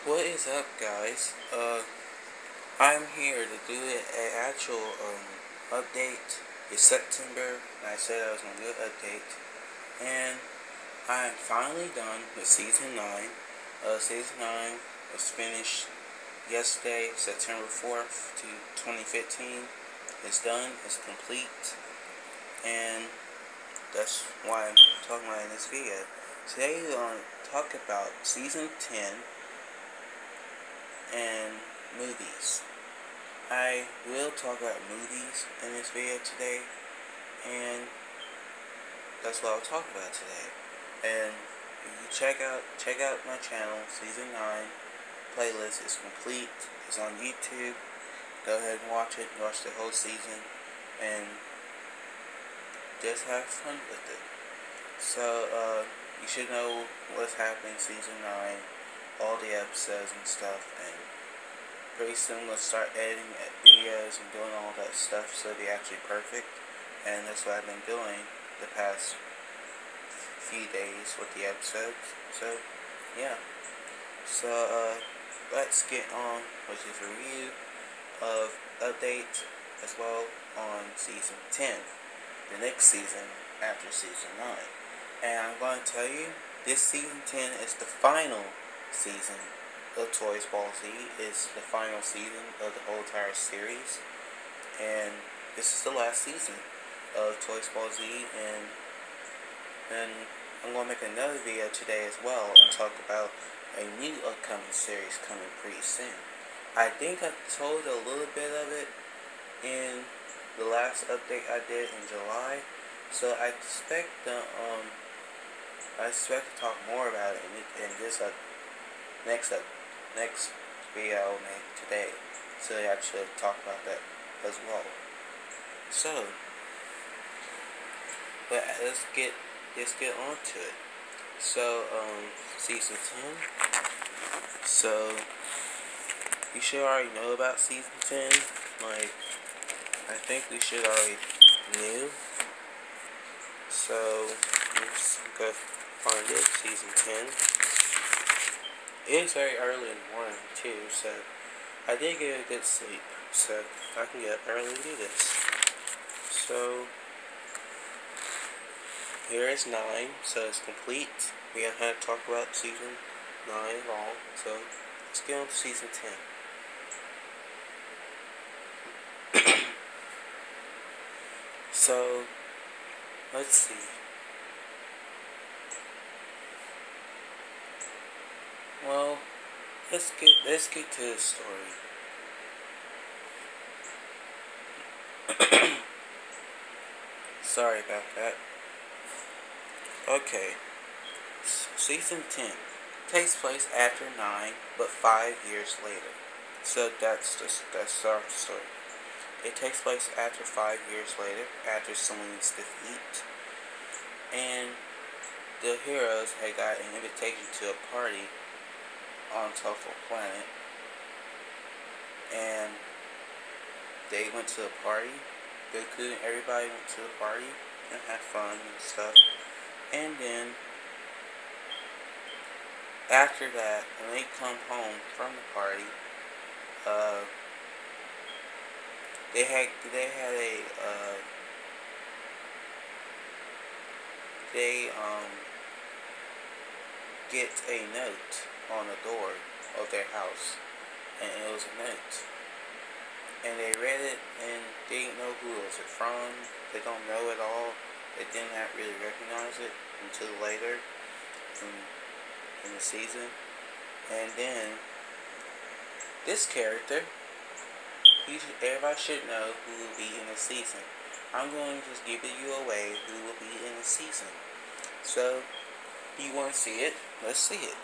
What is up, guys? I'm here to do an actual update. It's September, and I said I was gonna do an update, and I'm finally done with season 9. Season 9 was finished yesterday, September 4th, 2015. It's done. It's complete, and that's why I'm talking about it in this video. Today we're gonna talk about season 10 and movies. I will talk about movies in this video today, and that's what I'll talk about today. And if you check out my channel, season 9 playlist is complete. It's on YouTube. Go ahead and watch it. Watch the whole season, and just have fun with it. So you should know what's happening in season 9, all the episodes and stuff, and pretty soon let's start editing videos and doing all that stuff so they're actually perfect. And that's what I've been doing the past few days with the episodes. So yeah. So let's get on with this review of updates as well on season 10, the next season after season 9. And I'm going to tell you, this season 10 is the final season of Toysballz. Is the final season of the whole entire series, and this is the last season of Toysballz, and I'm going to make another video today as well and talk about a new upcoming series coming pretty soon. I think I told a little bit of it in the last update I did in July, so I expect to talk more about it in this next video I'll make today, so I actually talk about that as well. So, but let's get on to it. So, season 10. So, you should already know about season 10. Like, I think we should already knew. So, let's go find it. Season 10. It's very early in the morning too, so I did get a good sleep, so I can get up early and do this. So here is 9, so it's complete. We haven't had to talk about season 9 at all, so let's get on to season 10. So let's see. Well, let's get to the story. Sorry about that. Okay. Season 10 takes place after 9, but 5 years later. So that's our story. It takes place after 5 years later, after Celine's defeat, and the heroes had got an invitation to a party on Tofu Planet, and they went to the party. Everybody went to the party and had fun and stuff. And then after that, when they come home from the party, they get a note on the door of their house, and it was a note, and they read it, and they didn't know who it was from. They don't know at all. They didn't really recognize it until later in the season. And then this character, everybody should know who will be in the season. I'm going to just give you away who will be in the season. So, if you want to see it, let's see it.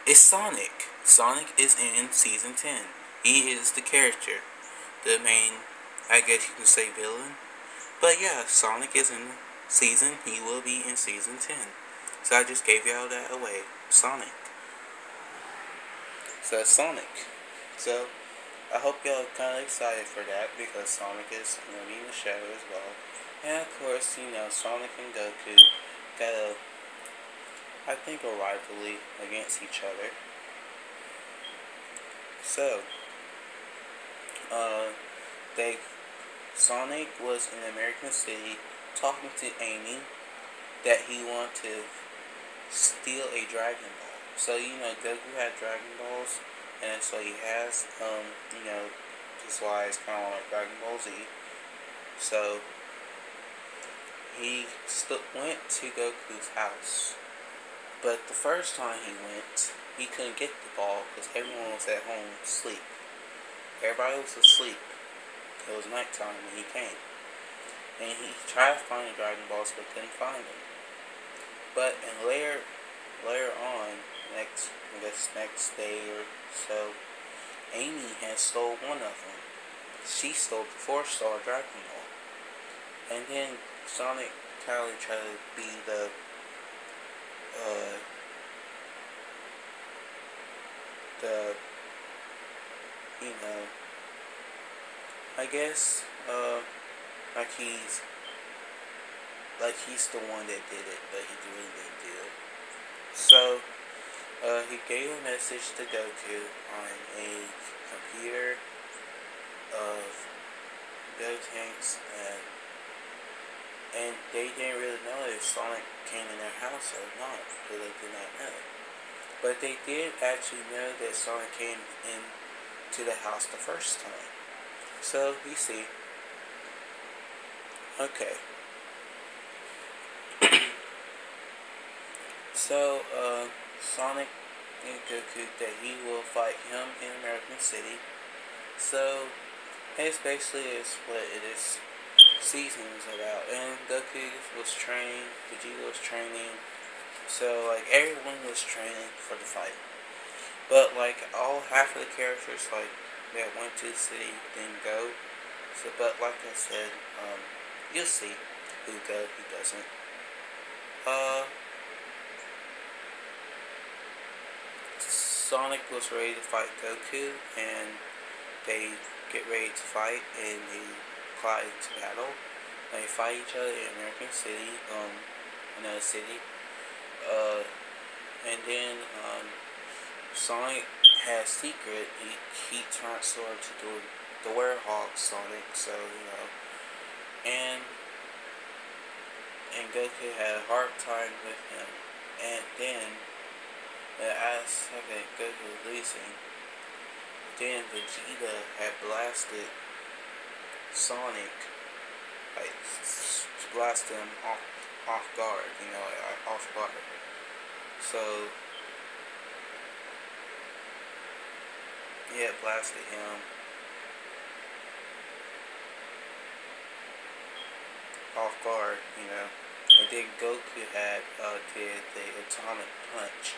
It's Sonic. Sonic is in season 10. He is the character, the main, I guess you can say, villain. But yeah, Sonic is in the season. He will be in season 10. So I just gave y'all that away. Sonic. So Sonic. So I hope y'all are kind of excited for that, because Sonic is going to be in the show as well. And of course, you know, Sonic and Goku got a I think, a rivalry against each other. So, uh, they Sonic was in American City talking to Amy that he wanted to steal a Dragon Ball. So Goku had Dragon Balls, and so he has that's why it's kind of like Dragon Ball Z. So he went to Goku's house, but the first time he went, he couldn't get the ball because everyone was at home asleep. Everybody was asleep. It was nighttime when he came. And he tried to find the Dragon Balls but couldn't find them. But later on, next day or so, Amy had stole one of them. She stole the 4-star Dragon Ball. And then Sonic kind of tried to be the I guess like he's the one that did it, but he really didn't do it. So he gave a message to Goku on a computer of Gotenks, and they didn't really know if Sonic came in their house or not, because they did not know. But they did actually know that Sonic came in to the house the first time. So we see. Okay. So Sonic and Goku that he will fight him in American City. So it's basically what it is. Season is about, and Goku was training, Vegeta was training. So like everyone was training for the fight. But like half of the characters like that went to the city didn't go. So but like I said, you'll see who goes, who doesn't. Sonic was ready to fight Goku, and they get ready to fight, and they fly into battle. They fight each other in American City, another city. And then Sonic has secret. He transferred to the Werehog Sonic, so and Goku had a hard time with him. And then as Goku was losing, then Vegeta had blasted Sonic, like blasted him off guard, off guard. So he had blasted him off guard, and then Goku had did the Atomic Punch.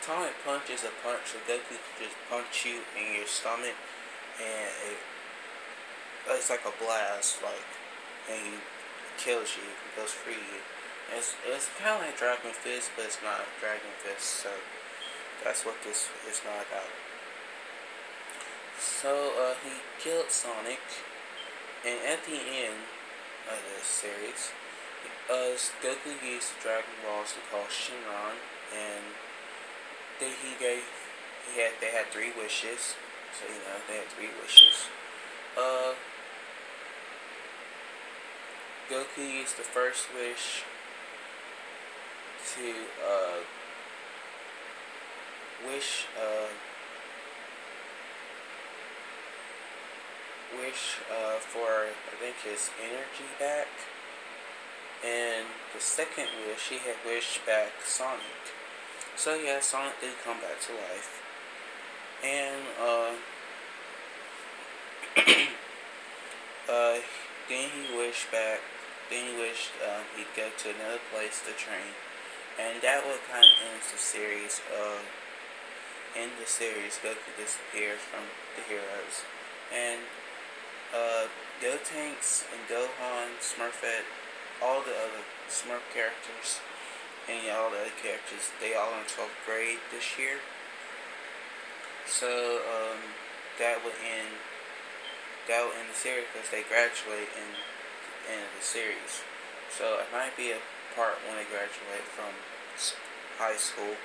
Atomic Punch is a punch that Goku can just punch you in your stomach, and it's like a blast, and he kills you, he goes free you. It's kind of like Dragon Fist, but it's not Dragon Fist, so that's what this is not about. So he killed Sonic, and at the end of this series, Goku used the Dragon Balls to call Shinron, and then they had 3 wishes. So they had 3 wishes. Goku used the first wish to wish for, I think, his energy back, and the second wish, he had wished back Sonic. So yeah, Sonic did come back to life, and then he wished he'd go to another place to train, and that would kind of end the series. In the series, Goku disappears from the heroes, and Gotenks and Gohan, Smurfette, all the other Smurf characters, and all the other characters, they all in 12th grade this year. So that would end the series because they graduate in the series. So it might be a part when they graduate from high school.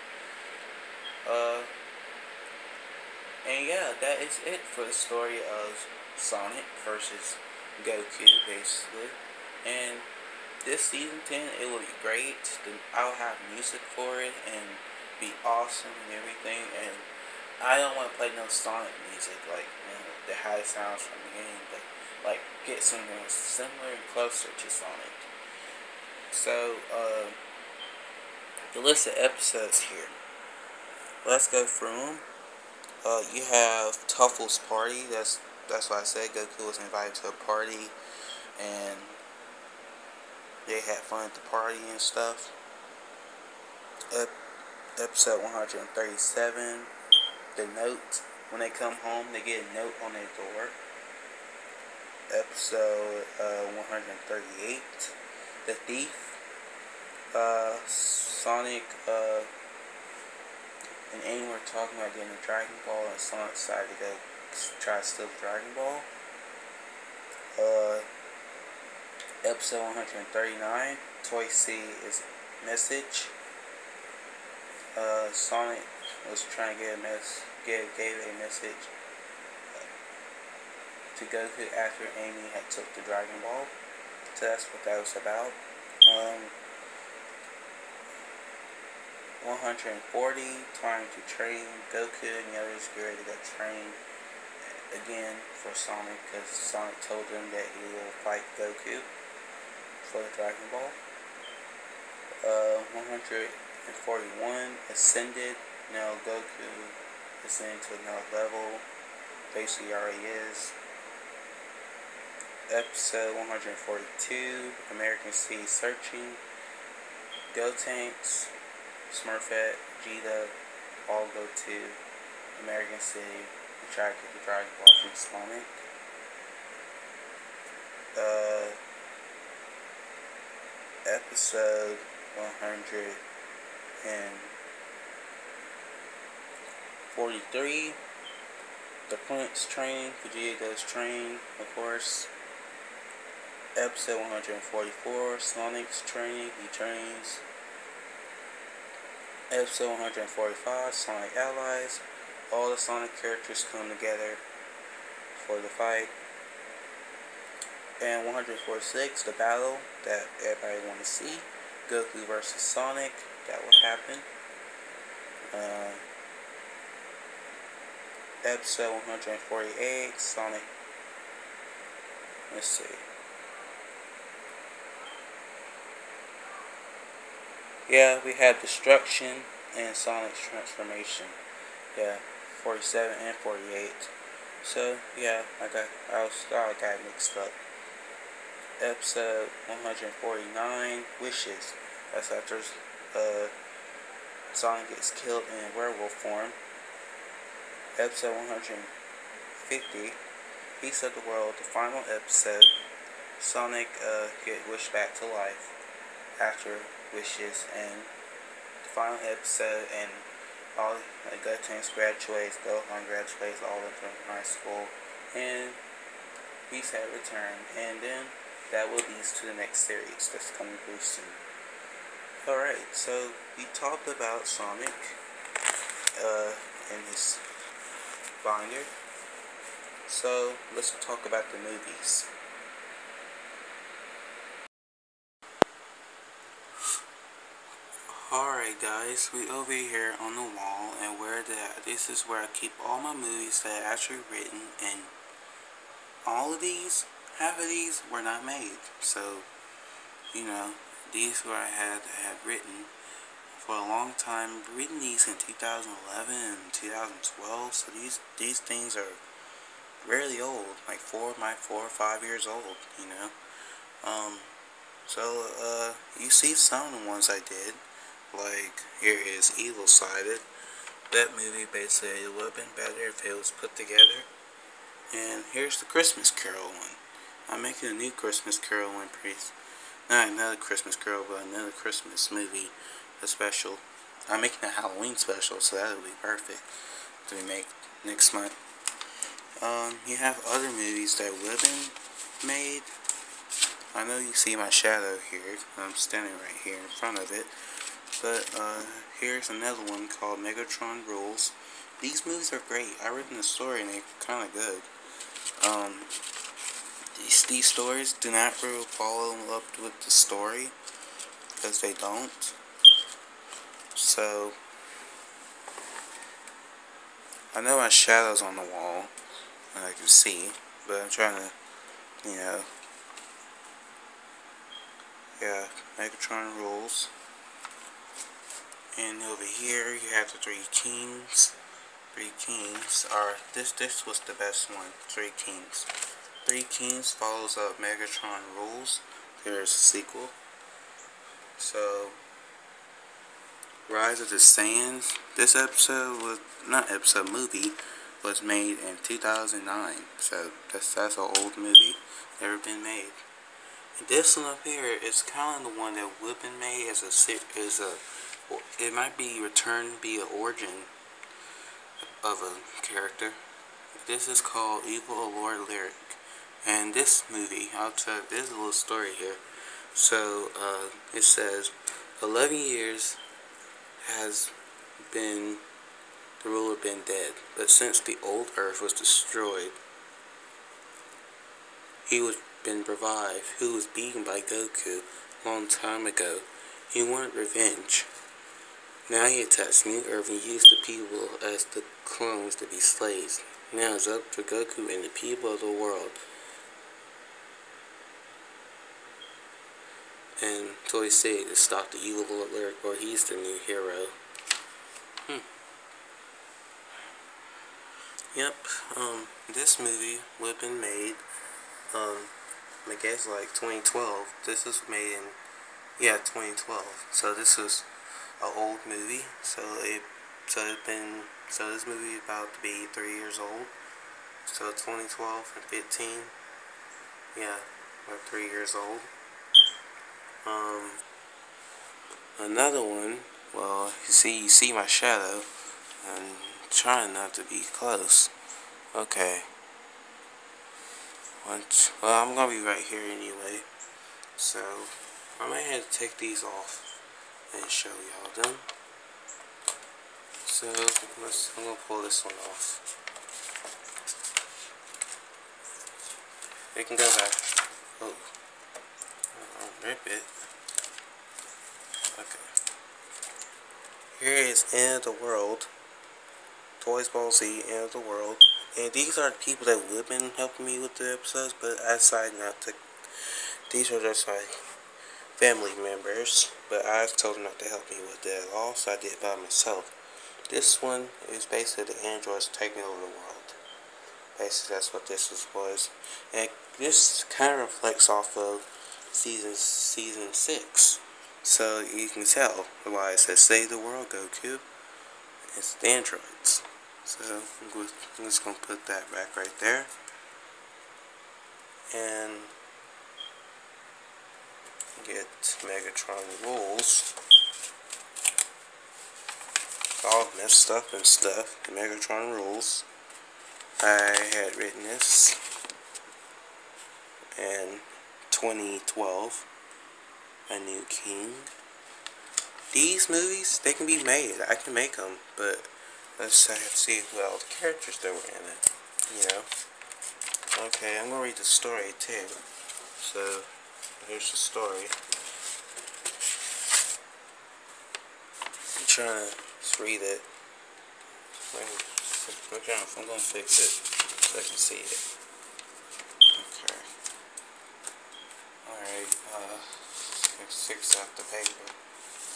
And yeah, that is it for the story of Sonic versus Goku, basically. And this season 10, it will be great. I'll have music for it and be awesome and everything. And I don't want to play no Sonic music, like, the how it sounds from the game, but like get something similar and closer to Sonic. So, the list of episodes here. Let's go through them. You have Tuffle's party. That's why I said Goku was invited to a party, and they had fun at the party and stuff. Episode 137. The note. When they come home, they get a note on their door. Episode 138. The Thief. Sonic and Aang were talking about getting a Dragon Ball, and Sonic decided to go try to steal the Dragon Ball. Episode 139, Toy C is message. Sonic was trying to gave a message to Goku after Amy had took the Dragon Ball. So that's what that was about. 140, Time to Train. Goku and the others get ready to go train again for Sonic, because Sonic told them that he will fight Goku for the Dragon Ball. 141, Ascended. Now Goku ascended to another level. Basically already is. Episode 142, American Sea Searching. Gotenks, Smurfette, Vegeta all go to American City to try to get the Dragon Ball from Sonic. Episode 143, The Prince training. Vegeta goes train, of course. Episode 144, Sonic's training. He trains. Episode 145, Sonic Allies. All the Sonic characters come together for the fight. And 146, the battle that everybody want to see. Goku versus Sonic. That will happen. Episode 148, Sonic. Let's see. Yeah, we have Destruction and Sonic's Transformation. Yeah, 47 and 48. So, yeah, I got mixed up. Episode 149, Wishes. That's after Sonic gets killed in werewolf form. Episode 150, Peace of the World, the final episode. Sonic get wished back to life after Wishes, and the final episode, and all Gotenks graduates, Gohan graduates, all of them from high school, and Peace had returned, and then that will lead to the next series that's coming pretty soon. Alright, so we talked about Sonic in this binder, so let's talk about the movies. Alright guys, we over here on the wall, and this is where I keep all my movies that I actually written, and all of these, half of these were not made. So, these were I had written for a long time, written these in 2011 and 2012, so these things are really old, like 4 or 5 years old, So, you see some of the ones I did. Like, here is Evil Sided. That movie, basically, it would have been better if it was put together. And here's the Christmas Carol one. I'm making a new Christmas Carol one, not another Christmas Carol, but another Christmas movie, a special. I'm making a Halloween special, so that would be perfect to make next month. You have other movies that would have been made. I know you see my shadow here. I'm standing right here in front of it. But here's another one called Megatron Rules. These movies are great. I read the story and they're kind of good. These stories do not really follow up with the story because they don't. So I know my shadow's on the wall and I can see, but I'm trying to, yeah, Megatron Rules. And over here you have the Three Kings. Three Kings are this was the best one. Three Kings. Three Kings follows up Megatron Rules. There's a sequel. So Rise of the Saiyans. This episode was movie was made in 2009. So that's an old movie, never been made. And this one up here is kind of the one that would have been made as it might be be an origin of a character. This is called Evil Lord Lyric. And this movie, there's a little story here. So, it says, 11 years has been, the ruler been dead. But since the old Earth was destroyed, he was been revived. Who was beaten by Goku a long time ago. He wanted revenge. Now he attacks New Earth and used the people as the clones to be slaves. Now it's up to Goku and the people of the world. And Toy said to stop the evil Lord Lyric, or he's the new hero. Yep, this movie would have been made, I guess like 2012. This was made in, 2012. So this is an old movie. So this movie is about to be 3 years old. So 2012 and 15, yeah, we're 3 years old. Another one, well, you see my shadow, and trying not to be close. Okay. Well, I'm gonna be right here anyway, so I might have to take these off and show y'all them. So I'm gonna pull this one off. It can go back. Oh, I'll rip it. Okay. Here is End of the World. Toysballz, End of the World. And these are the people that would have been helping me with the episodes, but I decided not to. These are just my family members, but I told them not to help me with it at all, so I did it by myself. This one is basically the androids taking over the world. Basically, that's what this was. And this kind of reflects off of season 6. So you can tell why it says "Save the World, Goku." It's the androids. So I'm just gonna put that back right there. And get Megatron Rules. All messed up and stuff. The Megatron Rules. I had written this in 2012. A New King. These movies, they can be made. I can make them, but let's have to see well the characters that were in it. Okay, I'm gonna read the story too. So here's the story. I'm trying to read it. I'm gonna fix it so I can see it. Okay. Alright, fix out the paper.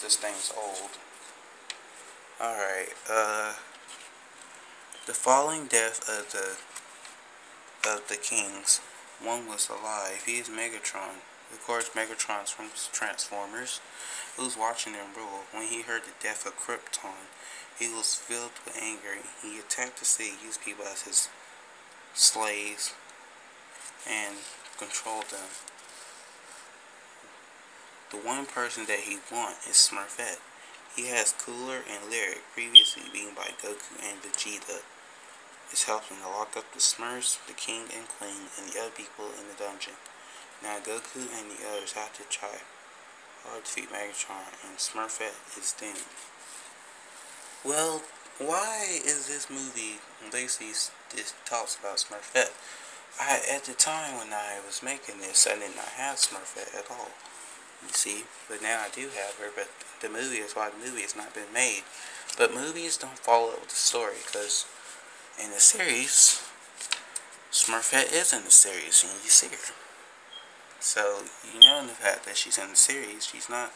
This thing's old. Alright, the following death of the kings. One was alive. He is Megatron. Of course, Megatron's from Transformers. He was watching them rule. When he heard the death of Krypton, he was filled with anger. He attacked the city, used people as his slaves, and controlled them. The one person that he wants is Smurfette. He has Cooler and Lyric, previously beaten by Goku and Vegeta. Is helping to lock up the Smurfs, the King and Queen, and the other people in the dungeon. Now Goku and the others have to try Power defeat Megatron and Smurfette is doomed. Well, why is this movie basically this talks about Smurfette? At the time when I was making this, I did not have Smurfette at all. You see, but now I do have her. But the movie is why the movie has not been made. But movies don't follow up with the story because in the series, Smurfette is in the series and you see her. So you know the fact that she's in the series, she's not.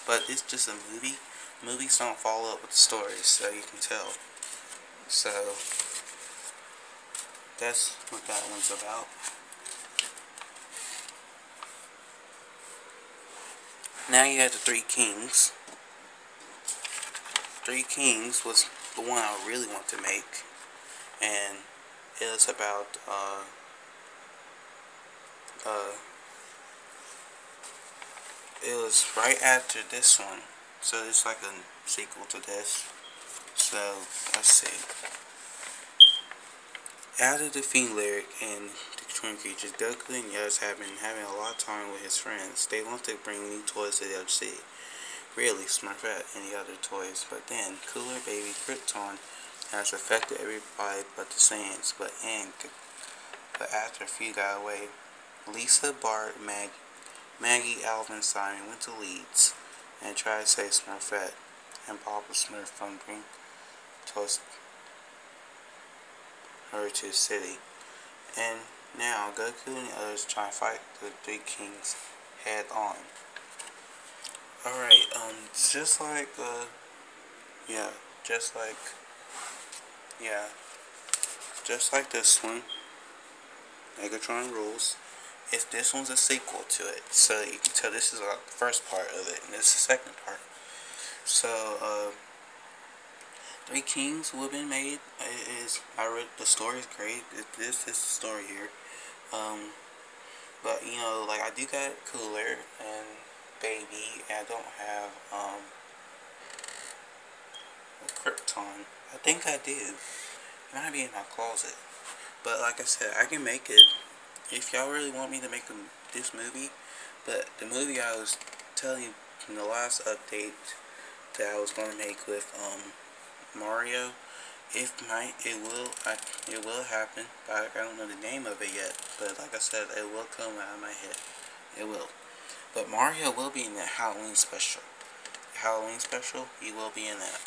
But it's just a movie. Movies don't follow up with the stories, so you can tell. So that's what that one's about. Now you have the Three Kings. Three Kings was the one I really want to make, and it was about it was right after this one, so it's like a sequel to this. So let's see. After defeating Lyric and the Twin Creatures, Goku and Yos have been having a lot of time with his friends. They want to bring new toys to the other city. Really, Smurfette and the other toys. But then, Cooler Baby Krypton has affected everybody but the Saiyans. But after a few got away, Lisa, Bart, Maggie, Alvin, Simon went to Leeds and tried to save Smurfette and Papa Smurf from bringing toys her to the city. And now Goku and the others try to fight the Three Kings head on. Alright, just like this one, Megatron Rules. If this one's a sequel to it, so you can tell this is the first part of it, and this is the second part. So, Three Kings will be made. I read the story's great. This is the story here. But you know, like I do got Cooler and Baby. And I don't have Krypton. I think I do. It might be in my closet. But like I said, I can make it if y'all really want me to make this movie. But the movie I was telling you in the last update that I was going to make with Mario, it will happen, but I don't know the name of it yet. But like I said, it will come out of my head. It will. But Mario will be in that Halloween special. He will be in that.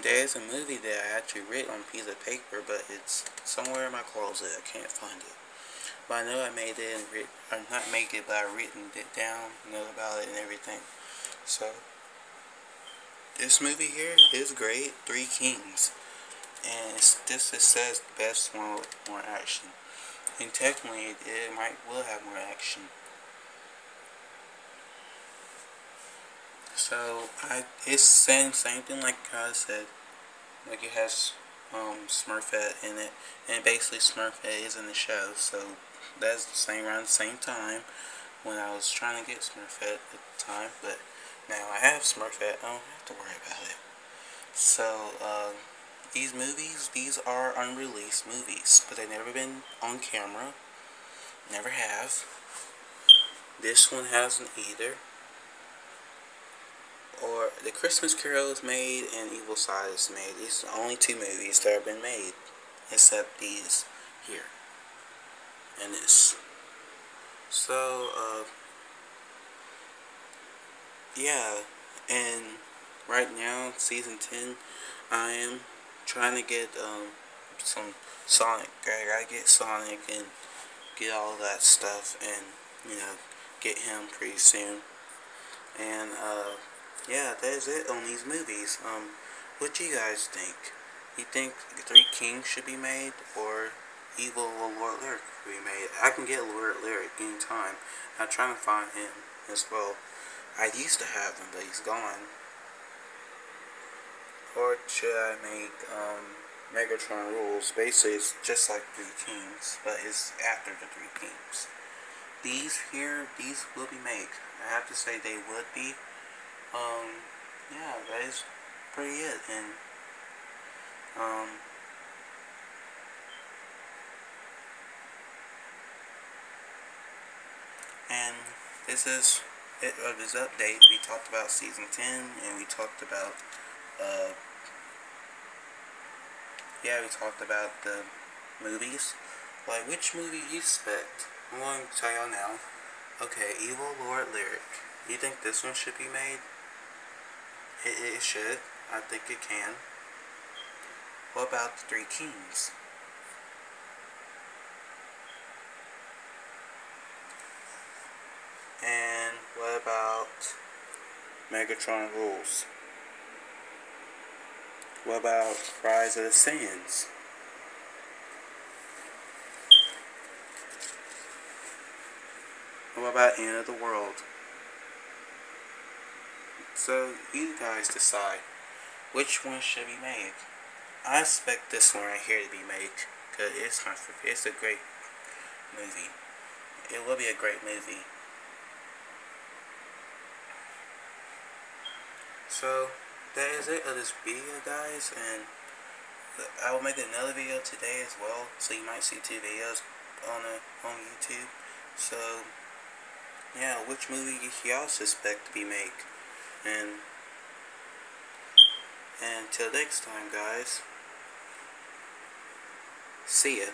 There's a movie that I actually wrote on a piece of paper, but it's somewhere in my closet. I can't find it. But I know I made it and not make it, but I written it down, know about it and everything. So this movie here is great, Three Kings, and it says the best one with more action. And technically, it will have more action. So it's saying same thing like I said, like it has Smurfette in it, and basically Smurfette is in the show. So that's the same around the same time when I was trying to get Smurfette at the time, but now I have Smurfette, I don't have to worry about it. So, these are unreleased movies, but they've never been on camera, never have. This one hasn't either. Or The Christmas Carol is made and Evil Side is made. These are the only two movies that have been made, except these here, and this. So, yeah, and right now, season 10, I am trying to get some Sonic. I gotta get Sonic and get all that stuff, and you know, get him pretty soon. And yeah, that is it on these movies. What do you guys think? You think Three Kings should be made, or Evil Lord Lyric should be made? I can get Lord Lyric anytime. I'm trying to find him as well. I used to have him, but he's gone. Or should I make Megatron Rules? Basically, it's just like Three Kings, but it's after the Three Kings. These will be made. I have to say they would be. Yeah, that is pretty it. And this is of this update, we talked about season 10, and we talked about, we talked about the movies. Like, which movie you expect? I'm going to tell y'all now. Okay, Evil Lord Lyric. You think this one should be made? It should. I think it can. What about the Three Kings? And what about Megatron Rules? What about Rise of the Saiyans? What about End of the World? So you guys decide which one should be made. I expect this one right here to be made because it's a great movie. It will be a great movie. So that is it of this video, guys, and I will make another video today as well. So you might see 2 videos on YouTube. So yeah, which movie y'all suspect to be made? And until next time, guys. See ya.